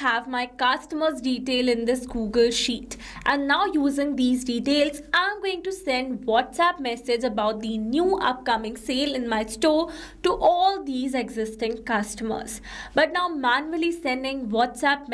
have my customers detail in this Google Sheet, and now using these details I'm going to send WhatsApp message about the new upcoming sale in my store to all these existing customers. But now manually sending personalized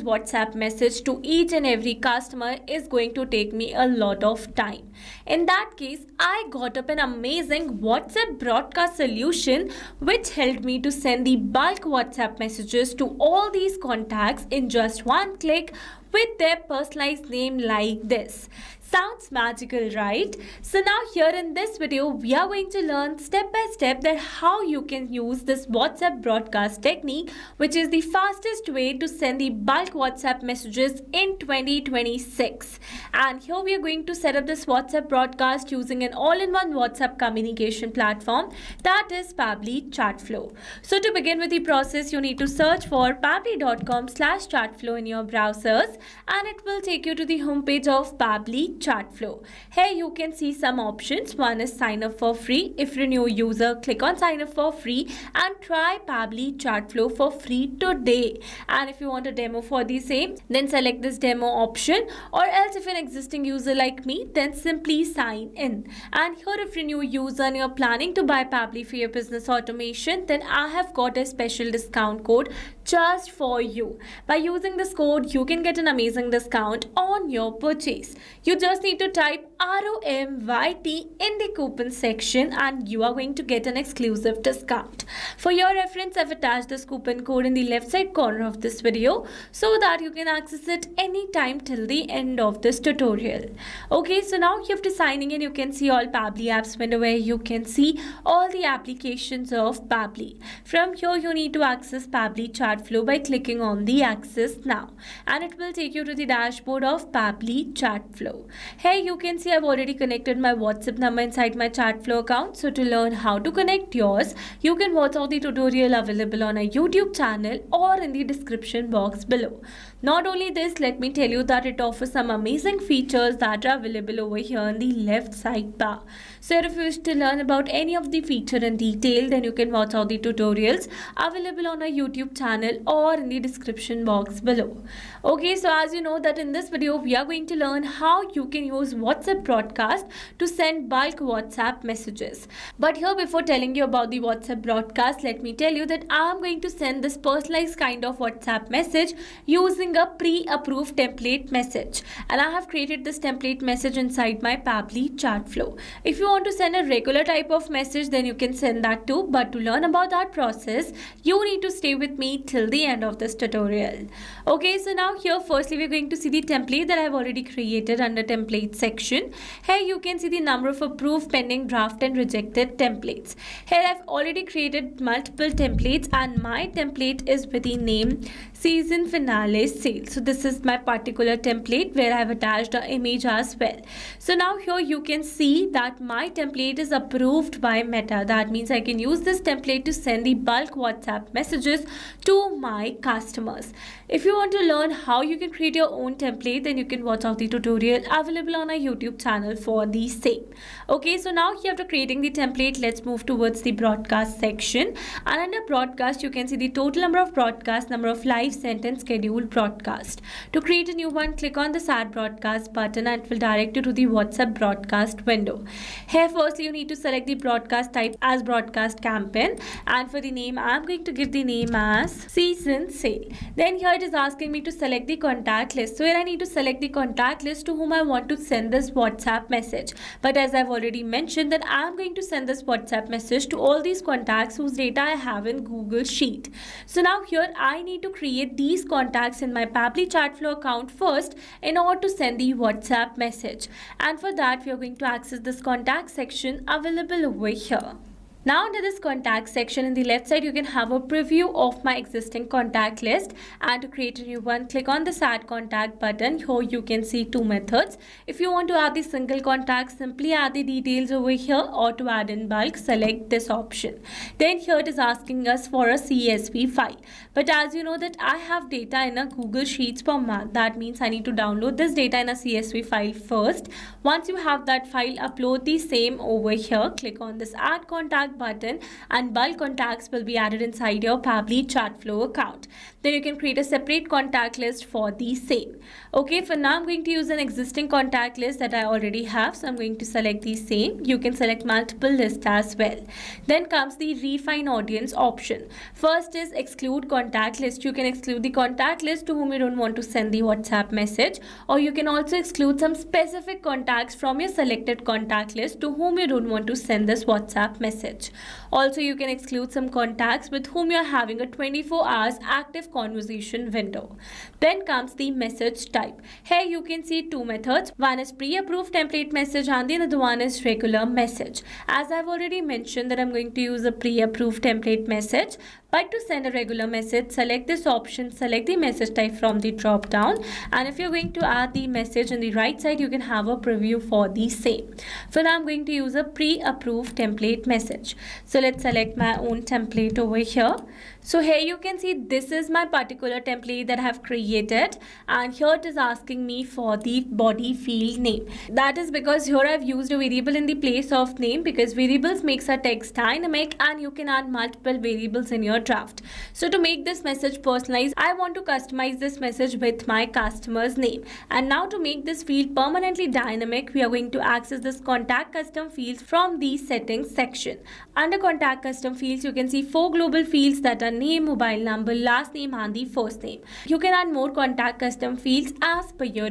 WhatsApp message to each and every customer is going to take me a lot of time. In that case, I got up an amazing WhatsApp broadcast solution which helped me to send the bulk WhatsApp messages to all these contacts in just one click with their personalized name like this. Sounds magical, right? So now here in this video, we are going to learn step by step that how you can use this WhatsApp broadcast technique, which is the fastest way to send the bulk WhatsApp messages in 2026. And here we are going to set up this WhatsApp broadcast using an all-in-one WhatsApp communication platform, that is Pabbly Chatflow. So to begin with the process, you need to search for pabbly.com/chatflow in your browsers, and it will take you to the homepage of Pabbly Chatflow. Here you can see some options. One is sign up for free. If you're a new user, click on sign up for free and try Pabbly Chatflow for free today. And if you want a demo for the same, then select this demo option, or else if you're an existing user like me, then simply sign in. And here if you're a new user and you're planning to buy Pabbly for your business automation, then I have got a special discount code just for you. By using this code, you can get an amazing discount on your purchase. You just need to type ROMYT in the coupon section and you are going to get an exclusive discount. For your reference, I've attached this coupon code in the left side corner of this video so that you can access it anytime till the end of this tutorial. Okay, so now you have to signing in. You can see all Pabbly apps window where you can see all the applications of Pabbly. From here, you need to access Pabbly Chatflow by clicking on the access now, and it will take you to the dashboard of Pabbly Chatflow. Here you can see I've already connected my WhatsApp number inside my Chatflow account. So to learn how to connect yours, you can watch out the tutorial available on our YouTube channel or in the description box below. Not only this, let me tell you that it offers some amazing features that are available over here in the left side bar. So if you wish to learn about any of the feature in detail, then you can watch out the tutorials available on our YouTube channel or in the description box below. Okay, so as you know that in this video, we are going to learn how you can use WhatsApp broadcast to send bulk WhatsApp messages. But here, before telling you about the WhatsApp broadcast, let me tell you that I am going to send this personalized kind of WhatsApp message using a pre-approved template message, and I have created this template message inside my Pabbly Chatflow. If you want to send a regular type of message, then you can send that too, but to learn about that process, you need to stay with me till the end of this tutorial. Okay, so now here firstly we're going to see the template that I've already created under template section. Here you can see the number of approved, pending, draft and rejected templates. Here I've already created multiple templates, and my template is with the name season finale sale. So this is my particular template where I've attached an image as well. So now here you can see that my template is approved by Meta. That means I can use this template to send the bulk WhatsApp messages to my customers. If you want to learn how you can create your own template, then you can watch out the tutorial available on our YouTube channel for the same. Okay, so now here after creating the template, let's move towards the broadcast section. And under broadcast, you can see the total number of broadcasts, number of live sent and scheduled broadcast. To create a new one, click on the Add Broadcast button and it will direct you to the WhatsApp broadcast window. Here firstly you need to select the broadcast type as broadcast campaign, and for the name I'm going to give the name as season sale. Then here it is asking me to select the contact list. So here I need to select the contact list to whom I want to send this WhatsApp message. But as I've already mentioned that I'm going to send this WhatsApp message to all these contacts whose data I have in Google Sheet. So now here I need to create these contacts in my Pabbly Chatflow account first in order to send the WhatsApp message. And for that we are going to access this contact section available over here. Now under this contact section in the left side, you can have a preview of my existing contact list, and to create a new one, click on this add contact button. Here you can see two methods. If you want to add the single contact, simply add the details over here, or to add in bulk, select this option. Then here it is asking us for a CSV file. But as you know that I have data in a Google Sheets format, that means I need to download this data in a CSV file first. Once you have that file, upload the same over here. Click on this add contact contact button, and bulk contacts will be added inside your Pabbly Chatflow account. Then you can create a separate contact list for the same. Okay, for now I'm going to use an existing contact list that I already have, so I'm going to select the same. You can select multiple lists as well. Then comes the refine audience option. First is exclude contact list. You can exclude the contact list to whom you don't want to send the WhatsApp message, or you can also exclude some specific contacts from your selected contact list to whom you don't want to send this WhatsApp message. Also, you can exclude some contacts with whom you're having a 24 hours active conversation window. Then comes the message type. Here you can see two methods. One is pre-approved template message and the other one is regular message. As I've already mentioned that I'm going to use a pre-approved template message, but to send a regular message, select this option, select the message type from the drop down, and if you're going to add the message on the right side, you can have a preview for the same. For now, I'm going to use a pre-approved template message. So let's select my own template over here. So here you can see this is my particular template that I have created, and here it is asking me for the body field name. That is because here I've used a variable in the place of name, because variables makes our text dynamic and you can add multiple variables in your draft. So to make this message personalized, I want to customize this message with my customer's name. And now to make this field permanently dynamic, we are going to access this contact custom fields from the settings section. Under contact custom fields, you can see 4 global fields that are name, mobile number, last name and the first name. You can add more contact custom fields as per your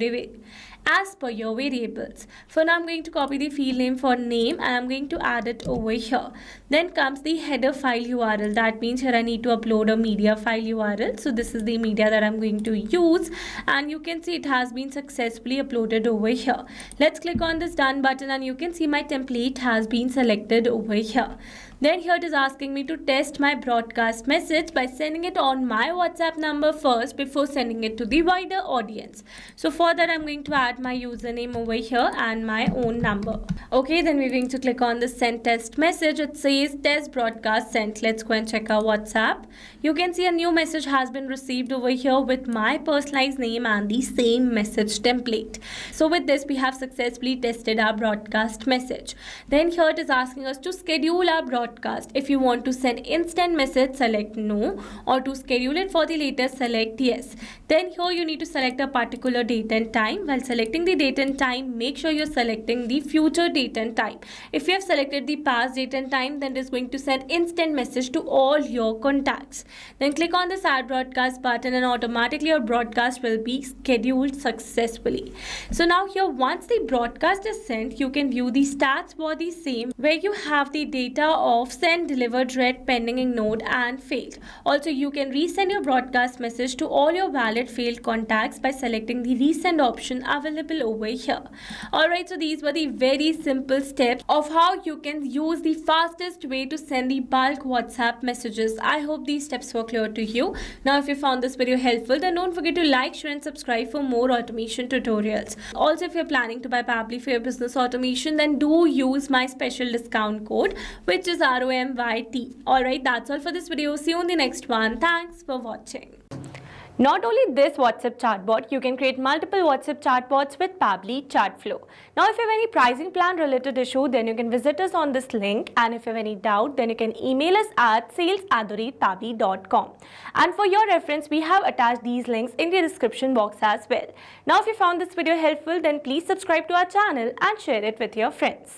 variables. For now, I'm going to copy the field name for name and I'm going to add it over here. Then comes the header file URL. That means here I need to upload a media file URL. So this is the media that I'm going to use, and you can see it has been successfully uploaded over here. Let's click on this done button and you can see my template has been selected over here. Then here it is asking me to test my broadcast message by sending it on my WhatsApp number first before sending it to the wider audience. So for that, I'm going to add my username over here and my own number. Okay, then we're going to click on the send test message. It says test broadcast sent. Let's go and check our WhatsApp. You can see a new message has been received over here with my personalized name and the same message template. So with this, we have successfully tested our broadcast message. Then here it is asking us to schedule our broadcast. If you want to send instant message, select no, or to schedule it for the later, select yes. Then here you need to select a particular date and time. While selecting the date and time, make sure you're selecting the future date and time. If you have selected the past date and time, then it is going to send instant message to all your contacts. Then click on this add broadcast button and automatically your broadcast will be scheduled successfully. So now here, once the broadcast is sent, you can view the stats for the same, where you have the data of sent, delivered, read, pending, ignored and failed. Also, you can resend your broadcast message to all your valid failed contacts by selecting the resend option available over here. Alright, so these were the very simple steps of how you can use the fastest way to send the bulk WhatsApp messages. I hope these steps were clear to you. Now, if you found this video helpful, then don't forget to like, share and subscribe for more automation tutorials. Also, if you're planning to buy Pabbly for your business automation, then do use my special discount code, which is ROMYT. Alright, that's all for this video. See you in the next one. Thanks for watching. Not only this WhatsApp chatbot, you can create multiple WhatsApp chatbots with Pabbly Chatflow. Now, if you have any pricing plan related issue, then you can visit us on this link. And if you have any doubt, then you can email us at sales@pabbly.com. And for your reference, we have attached these links in the description box as well. Now, if you found this video helpful, then please subscribe to our channel and share it with your friends.